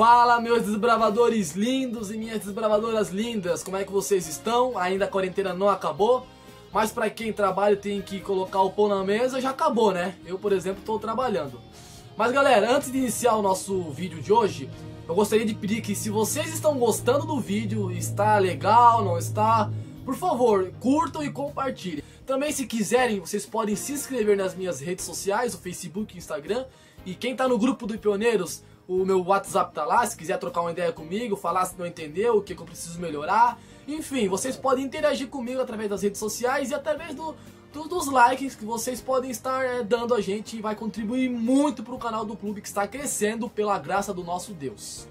Fala, meus desbravadores lindos e minhas desbravadoras lindas, como é que vocês estão? Ainda a quarentena não acabou, mas pra quem trabalha e tem que colocar o pão na mesa, já acabou, né? Eu, por exemplo, estou trabalhando. Mas galera, antes de iniciar o nosso vídeo de hoje, eu gostaria de pedir que se vocês estão gostando do vídeo, está legal, não está, por favor, curtam e compartilhem. Também, se quiserem, vocês podem se inscrever nas minhas redes sociais, o Facebook e o Instagram. E quem tá no grupo do Pioneiros, o meu WhatsApp tá lá, se quiser trocar uma ideia comigo, falar se não entendeu, o que eu preciso melhorar. Enfim, vocês podem interagir comigo através das redes sociais e através dos likes que vocês podem estar dando a gente. E vai contribuir muito pro canal do clube, que está crescendo pela graça do nosso Deus.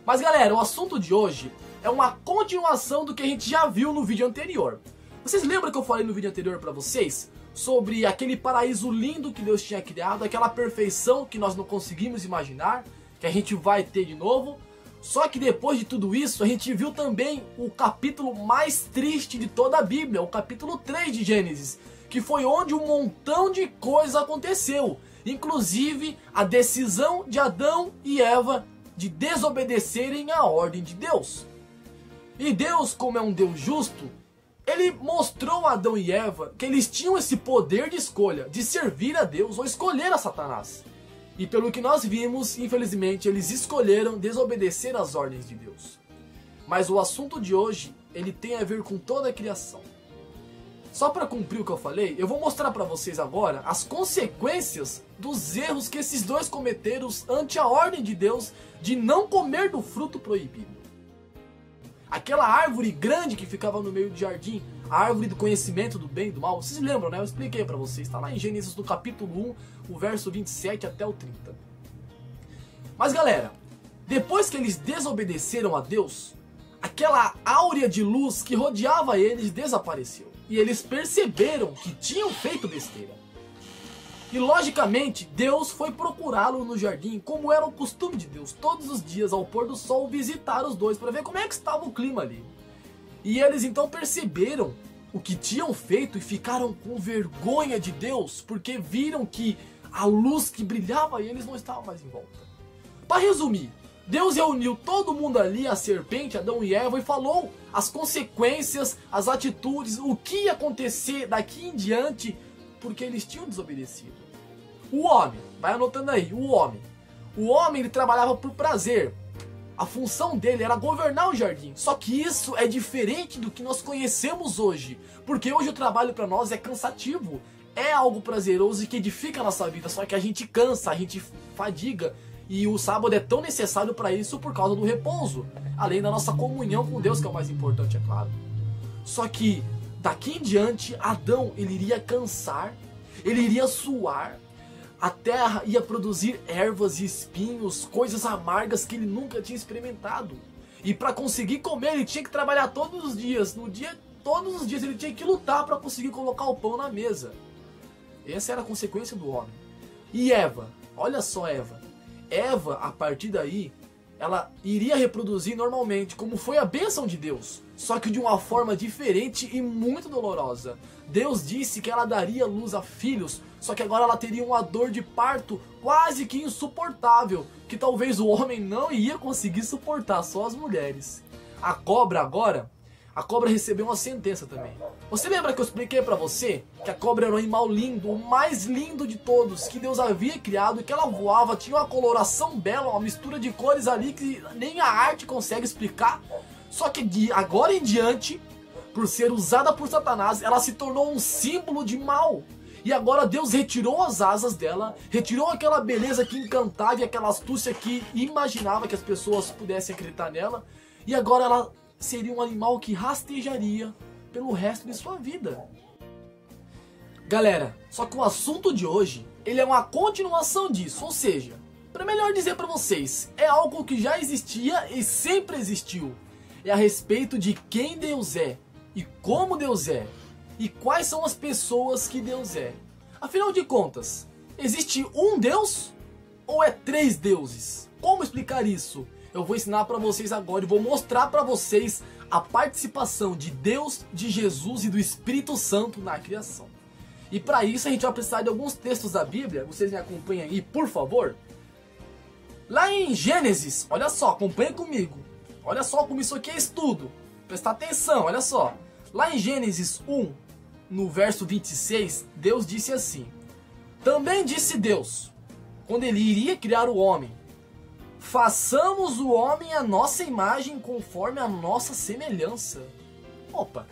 Mas galera, o assunto de hoje é uma continuação do que a gente já viu no vídeo anterior. Vocês lembram que eu falei no vídeo anterior pra vocês sobre aquele paraíso lindo que Deus tinha criado, aquela perfeição que nós não conseguimos imaginar, que a gente vai ter de novo? Só que depois de tudo isso, a gente viu também o capítulo mais triste de toda a Bíblia, o capítulo 3 de Gênesis, que foi onde um montão de coisa aconteceu, inclusive a decisão de Adão e Eva de desobedecerem à ordem de Deus. E Deus, como é um Deus justo, ele mostrou a Adão e Eva que eles tinham esse poder de escolha, de servir a Deus ou escolher a Satanás. E pelo que nós vimos, infelizmente, eles escolheram desobedecer às ordens de Deus. Mas o assunto de hoje, ele tem a ver com toda a criação. Só para cumprir o que eu falei, eu vou mostrar para vocês agora as consequências dos erros que esses dois cometeram ante a ordem de Deus de não comer do fruto proibido. Aquela árvore grande que ficava no meio do jardim, a árvore do conhecimento do bem e do mal, vocês lembram, né? Eu expliquei para vocês, está lá em Gênesis do capítulo 1, o verso 27 até o 30. Mas galera, depois que eles desobedeceram a Deus, aquela áurea de luz que rodeava eles desapareceu. E eles perceberam que tinham feito besteira. E logicamente, Deus foi procurá-lo no jardim, como era o costume de Deus, todos os dias ao pôr do sol visitar os dois para ver como é que estava o clima ali. E eles então perceberam o que tinham feito e ficaram com vergonha de Deus, porque viram que a luz que brilhava em eles não estava mais em volta. Para resumir, Deus reuniu todo mundo ali, a serpente, Adão e Eva, e falou as consequências, as atitudes, o que ia acontecer daqui em diante, porque eles tinham desobedecido. O homem, vai anotando aí, o homem ele trabalhava por prazer. A função dele era governar o jardim. Só que isso é diferente do que nós conhecemos hoje, porque hoje o trabalho para nós é cansativo, é algo prazeroso e que edifica a nossa vida, só que a gente cansa, a gente fadiga, e o sábado é tão necessário para isso por causa do repouso, além da nossa comunhão com Deus, que é o mais importante, é claro. Só que daqui em diante, Adão ele iria cansar, ele iria suar, a terra ia produzir ervas e espinhos, coisas amargas que ele nunca tinha experimentado. E para conseguir comer, ele tinha que trabalhar todos os dias. Todos os dias ele tinha que lutar para conseguir colocar o pão na mesa. Essa era a consequência do homem. E Eva, olha só Eva. Eva, a partir daí, ela iria reproduzir normalmente, como foi a bênção de Deus, só que de uma forma diferente e muito dolorosa. Deus disse que ela daria luz a filhos, só que agora ela teria uma dor de parto quase que insuportável, que talvez o homem não ia conseguir suportar, só as mulheres. A cobra recebeu uma sentença também. Você lembra que eu expliquei pra você que a cobra era um animal lindo, o mais lindo de todos, que Deus havia criado, que ela voava, tinha uma coloração bela, uma mistura de cores ali que nem a arte consegue explicar. Só que de agora em diante, por ser usada por Satanás, ela se tornou um símbolo de mal. E agora Deus retirou as asas dela, retirou aquela beleza que encantava e aquela astúcia que imaginava que as pessoas pudessem acreditar nela. E agora ela seria um animal que rastejaria pelo resto de sua vida. Galera, só que o assunto de hoje, ele é uma continuação disso, ou seja, para melhor dizer para vocês, é algo que já existia e sempre existiu. É a respeito de quem Deus é, e como Deus é, e quais são as pessoas que Deus é. Afinal de contas, existe um Deus ou é 3 deuses? Como explicar isso? Eu vou ensinar para vocês agora e vou mostrar para vocês a participação de Deus, de Jesus e do Espírito Santo na criação. E para isso a gente vai precisar de alguns textos da Bíblia, vocês me acompanham aí, por favor. Lá em Gênesis, olha só, acompanha comigo. Olha só como isso aqui é estudo. Presta atenção, olha só. Lá em Gênesis 1, no verso 26, Deus disse assim: também disse Deus, quando ele iria criar o homem: façamos o homem à nossa imagem, conforme a nossa semelhança. Opa,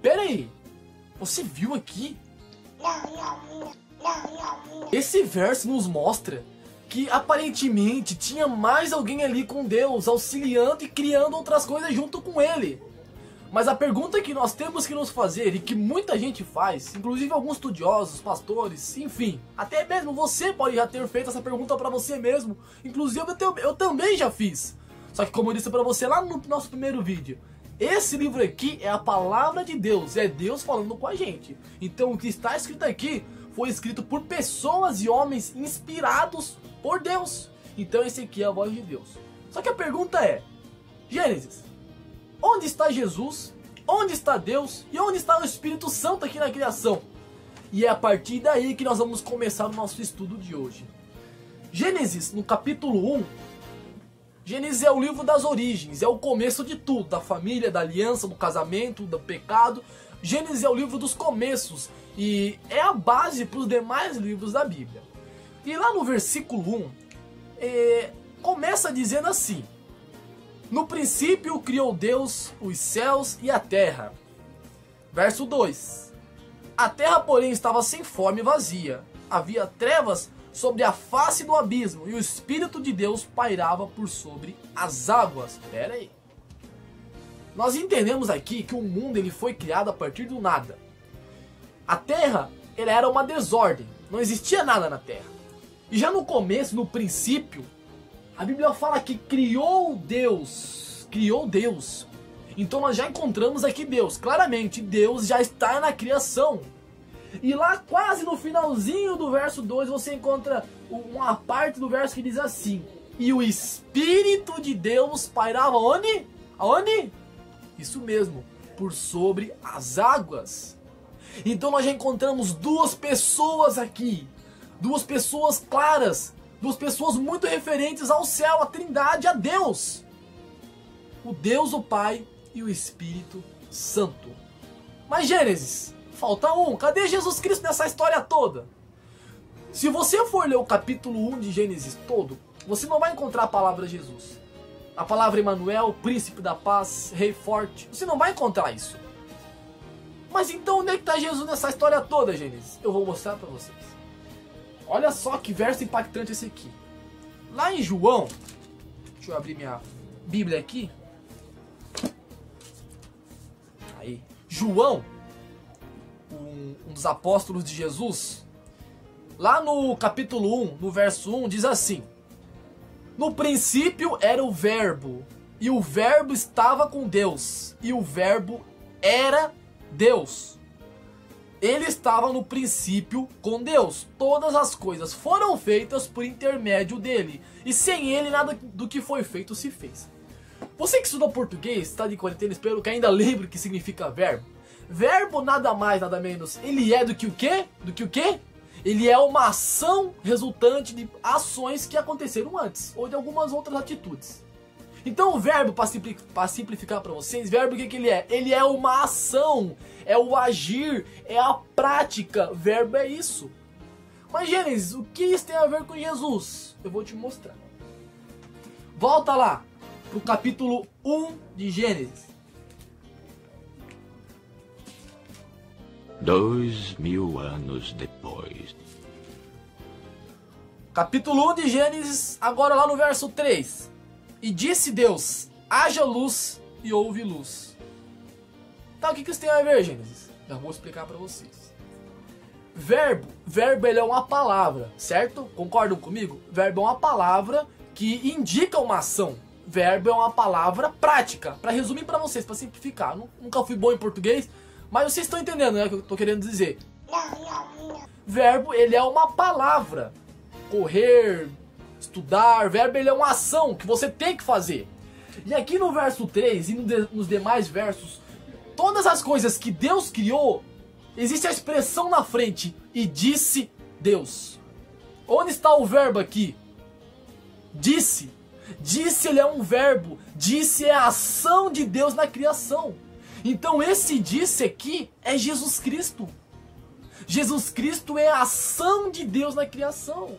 pera aí, você viu aqui? Esse verso nos mostra que aparentemente tinha mais alguém ali com Deus, auxiliando e criando outras coisas junto com ele. Mas a pergunta que nós temos que nos fazer, e que muita gente faz, inclusive alguns estudiosos, pastores, enfim, até mesmo você pode já ter feito essa pergunta para você mesmo, inclusive eu também já fiz. Só que como eu disse para você lá no nosso primeiro vídeo, esse livro aqui é a palavra de Deus, é Deus falando com a gente. Então o que está escrito aqui foi escrito por pessoas e homens inspirados por Deus. Então esse aqui é a voz de Deus. Só que a pergunta é: Gênesis, onde está Jesus? Onde está Deus? E onde está o Espírito Santo aqui na criação? E é a partir daí que nós vamos começar o nosso estudo de hoje. Gênesis, no capítulo 1, Gênesis é o livro das origens, é o começo de tudo, da família, da aliança, do casamento, do pecado. Gênesis é o livro dos começos e é a base para os demais livros da Bíblia. E lá no versículo 1, começa dizendo assim: no princípio criou Deus os céus e a terra. Verso 2: a terra, porém, estava sem forma e vazia. Havia trevas sobre a face do abismo, e o Espírito de Deus pairava por sobre as águas. Pera aí. Nós entendemos aqui que o mundo ele foi criado a partir do nada. A terra ela era uma desordem, não existia nada na terra. E já no começo, no princípio, a Bíblia fala que criou Deus. Criou Deus. Então nós já encontramos aqui Deus. Claramente, Deus já está na criação. E lá quase no finalzinho do verso 2 você encontra uma parte do verso que diz assim: e o Espírito de Deus pairava onde? Aonde? Isso mesmo, por sobre as águas. Então nós já encontramos duas pessoas aqui. Duas pessoas claras. Duas pessoas muito referentes ao céu, à Trindade, a Deus. O Deus, o Pai e o Espírito Santo. Mas Gênesis, falta um. Cadê Jesus Cristo nessa história toda? Se você for ler o capítulo 1 de Gênesis todo, você não vai encontrar a palavra Jesus. A palavra Emanuel, príncipe da paz, rei forte. Você não vai encontrar isso. Mas então onde é que está Jesus nessa história toda, Gênesis? Eu vou mostrar para vocês. Olha só que verso impactante esse aqui. Lá em João, deixa eu abrir minha Bíblia aqui. Aí, João, um dos apóstolos de Jesus, lá no capítulo 1, no verso 1, diz assim: no princípio era o verbo, e o verbo estava com Deus, e o verbo era Deus. Ele estava no princípio com Deus. Todas as coisas foram feitas por intermédio dele, e sem ele nada do que foi feito se fez. Você que estuda português, está de quarentena, espero que ainda lembre o que significa verbo. Verbo nada mais, nada menos, ele é do que o quê? Do que o quê? Ele é uma ação resultante de ações que aconteceram antes, ou de algumas outras atitudes. Então o verbo, para simplificar para vocês, verbo o que ele é? Ele é uma ação, é o agir, é a prática, verbo é isso. Mas Gênesis, o que isso tem a ver com Jesus? Eu vou te mostrar. Volta lá, pro capítulo 1 de Gênesis. 2000 anos depois. Capítulo 1 de Gênesis, agora lá no verso 3. E disse Deus: haja luz, e houve luz. Tá, o que isso tem a ver, Gênesis? Já vou explicar para vocês. Verbo ele é uma palavra, certo? Concordam comigo? Verbo é uma palavra que indica uma ação. Verbo é uma palavra prática. Para resumir para vocês, para simplificar. Nunca fui bom em português, mas vocês estão entendendo, né, o que eu tô querendo dizer. Verbo, ele é uma palavra. Correr, estudar, verbo ele é uma ação que você tem que fazer. E aqui no verso 3 e nos demais versos, todas as coisas que Deus criou, existe a expressão na frente: e disse Deus. Onde está o verbo aqui? Disse. Disse, ele é um verbo. Disse é a ação de Deus na criação. Então esse disse aqui é Jesus Cristo. Jesus Cristo é a ação de Deus na criação.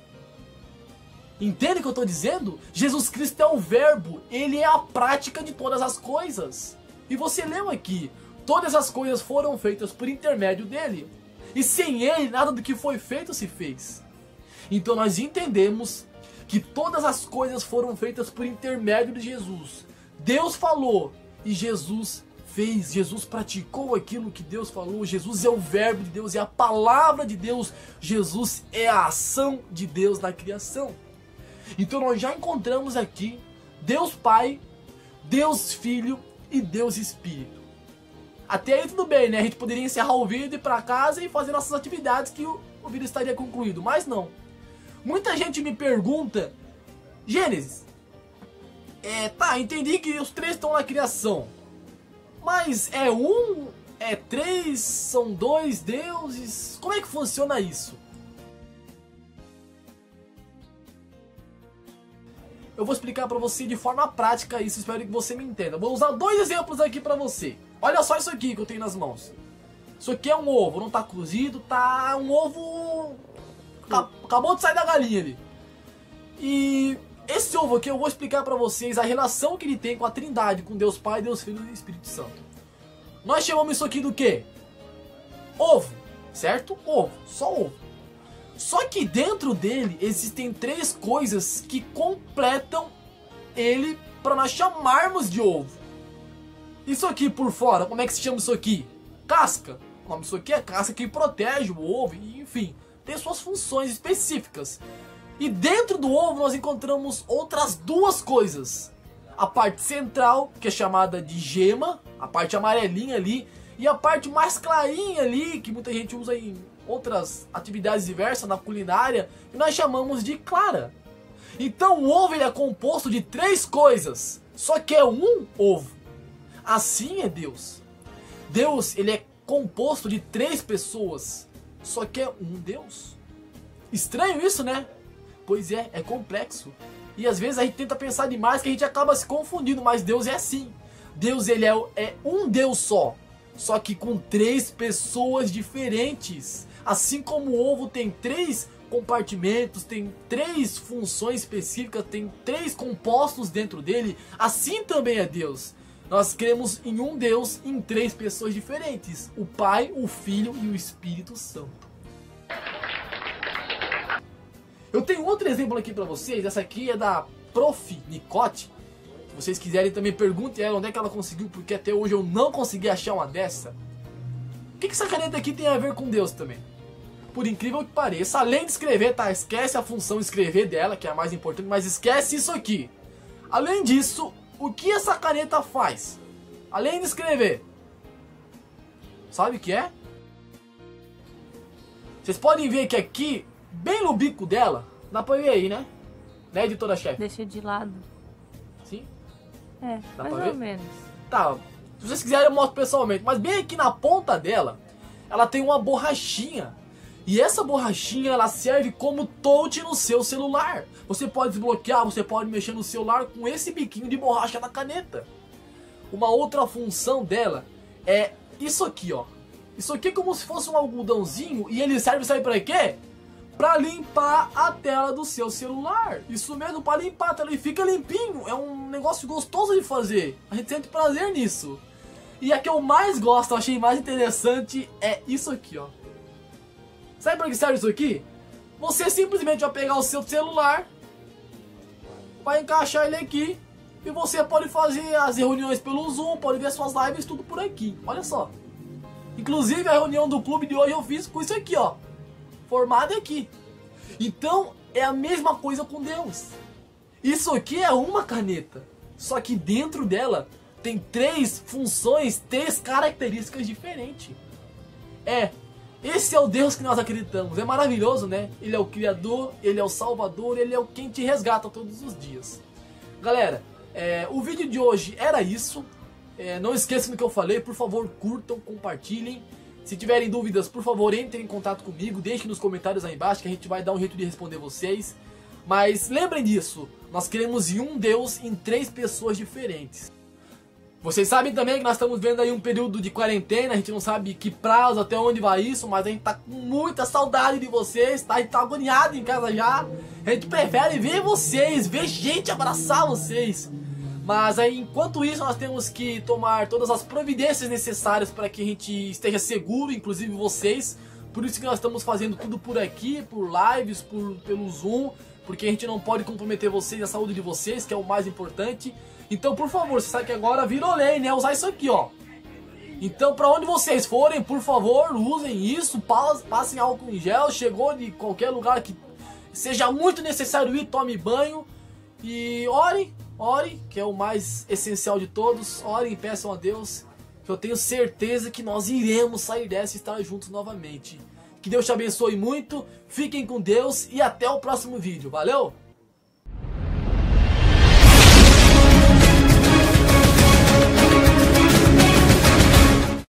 Entende o que eu estou dizendo? Jesus Cristo é o verbo. Ele é a prática de todas as coisas. E você leu aqui. Todas as coisas foram feitas por intermédio dele. E sem ele, nada do que foi feito se fez. Então nós entendemos que todas as coisas foram feitas por intermédio de Jesus. Deus falou e Jesus fez. Jesus praticou aquilo que Deus falou. Jesus é o verbo de Deus, é a palavra de Deus. Jesus é a ação de Deus na criação. Então nós já encontramos aqui Deus Pai, Deus Filho e Deus Espírito. Até aí tudo bem, né? A gente poderia encerrar o vídeo, ir para casa e fazer nossas atividades que o vídeo estaria concluído. Mas não. Muita gente me pergunta, Gênesis, tá, entendi que os três estão na criação. Mas é um, é três, são dois deuses? Como é que funciona isso? Eu vou explicar para você de forma prática isso, espero que você me entenda. Vou usar dois exemplos aqui para você. Olha só isso aqui que eu tenho nas mãos. Isso aqui é um ovo, não tá cozido, tá um ovo... Acabou de sair da galinha ali. E esse ovo aqui eu vou explicar para vocês a relação que ele tem com a Trindade, com Deus Pai, Deus Filho e Espírito Santo. Nós chamamos isso aqui do quê? Ovo, certo? Ovo, só ovo. Só que dentro dele existem três coisas que completam ele para nós chamarmos de ovo. Isso aqui por fora, como é que se chama isso aqui? Casca. O nome disso aqui é casca que protege o ovo, e, enfim, tem suas funções específicas. E dentro do ovo nós encontramos outras duas coisas. A parte central, que é chamada de gema, a parte amarelinha ali, e a parte mais clarinha ali, que muita gente usa em outras atividades diversas na culinária, que nós chamamos de clara. Então o ovo ele é composto de três coisas, só que é um ovo. Assim é Deus. Deus ele é composto de três pessoas, só que é um Deus. Estranho isso, né? Pois é, é complexo. E às vezes a gente tenta pensar demais que a gente acaba se confundindo, mas Deus é assim. Deus ele é um Deus só que com três pessoas diferentes. Assim como o ovo tem três compartimentos, tem três funções específicas, tem três compostos dentro dele, assim também é Deus. Nós cremos em um Deus em três pessoas diferentes: o Pai, o Filho e o Espírito Santo. Eu tenho outro exemplo aqui para vocês. Essa aqui é da Prof. Nicote. Se vocês quiserem também perguntem ela onde é que ela conseguiu, porque até hoje eu não consegui achar uma dessa. O que essa caneta aqui tem a ver com Deus também? Por incrível que pareça, além de escrever, tá? Esquece a função escrever dela, que é a mais importante, mas esquece isso aqui. Além disso, o que essa caneta faz? Além de escrever, sabe o que é? Vocês podem ver que aqui, bem no bico dela, dá pra ver aí, né? Né, editora-chefe? Deixa de lado. Sim? É, Dá mais pra ou ver? menos. Tá, se vocês quiserem eu mostro pessoalmente. Mas bem aqui na ponta dela, ela tem uma borrachinha. E essa borrachinha, ela serve como touch no seu celular. Você pode desbloquear, você pode mexer no celular com esse biquinho de borracha da caneta. Uma outra função dela é isso aqui, ó. Isso aqui é como se fosse um algodãozinho e ele serve, sabe pra quê? Pra limpar a tela do seu celular. Isso mesmo, pra limpar a tela e fica limpinho. É um negócio gostoso de fazer. A gente sente prazer nisso. E a que eu mais gosto, eu achei mais interessante, é isso aqui, ó. Sabe pra que serve isso aqui? Você simplesmente vai pegar o seu celular, vai encaixar ele aqui e você pode fazer as reuniões pelo Zoom, pode ver suas lives, tudo por aqui. Olha só. Inclusive a reunião do clube de hoje eu fiz com isso aqui, ó. Formado aqui. Então é a mesma coisa com Deus. Isso aqui é uma caneta, só que dentro dela tem três funções, três características diferentes. Esse é o Deus que nós acreditamos. É maravilhoso, né? Ele é o Criador, Ele é o Salvador, Ele é o quem te resgata todos os dias. Galera, o vídeo de hoje era isso. Não esqueçam do que eu falei. Por favor, curtam, compartilhem. Se tiverem dúvidas, por favor, entrem em contato comigo. Deixem nos comentários aí embaixo que a gente vai dar um jeito de responder vocês. Mas lembrem disso. Nós cremos em um Deus em 3 pessoas diferentes. Vocês sabem também que nós estamos vendo aí um período de quarentena, a gente não sabe que prazo, até onde vai isso, mas a gente tá com muita saudade de vocês, tá? A gente tá agoniado em casa já. A gente prefere ver vocês, ver gente abraçar vocês. Mas aí, enquanto isso, nós temos que tomar todas as providências necessárias para que a gente esteja seguro, inclusive vocês. Por isso que nós estamos fazendo tudo por aqui, por lives, pelo Zoom, porque a gente não pode comprometer vocês, a saúde de vocês, que é o mais importante. Então, por favor, você sabe que agora virou lei, né? Usar isso aqui, ó. Então, pra onde vocês forem, por favor, usem isso, passem álcool em gel, chegou de qualquer lugar que seja muito necessário ir, tome banho. E ore, que é o mais essencial de todos. Orem e peçam a Deus, que eu tenho certeza que nós iremos sair dessa e estar juntos novamente. Que Deus te abençoe muito, fiquem com Deus e até o próximo vídeo. Valeu!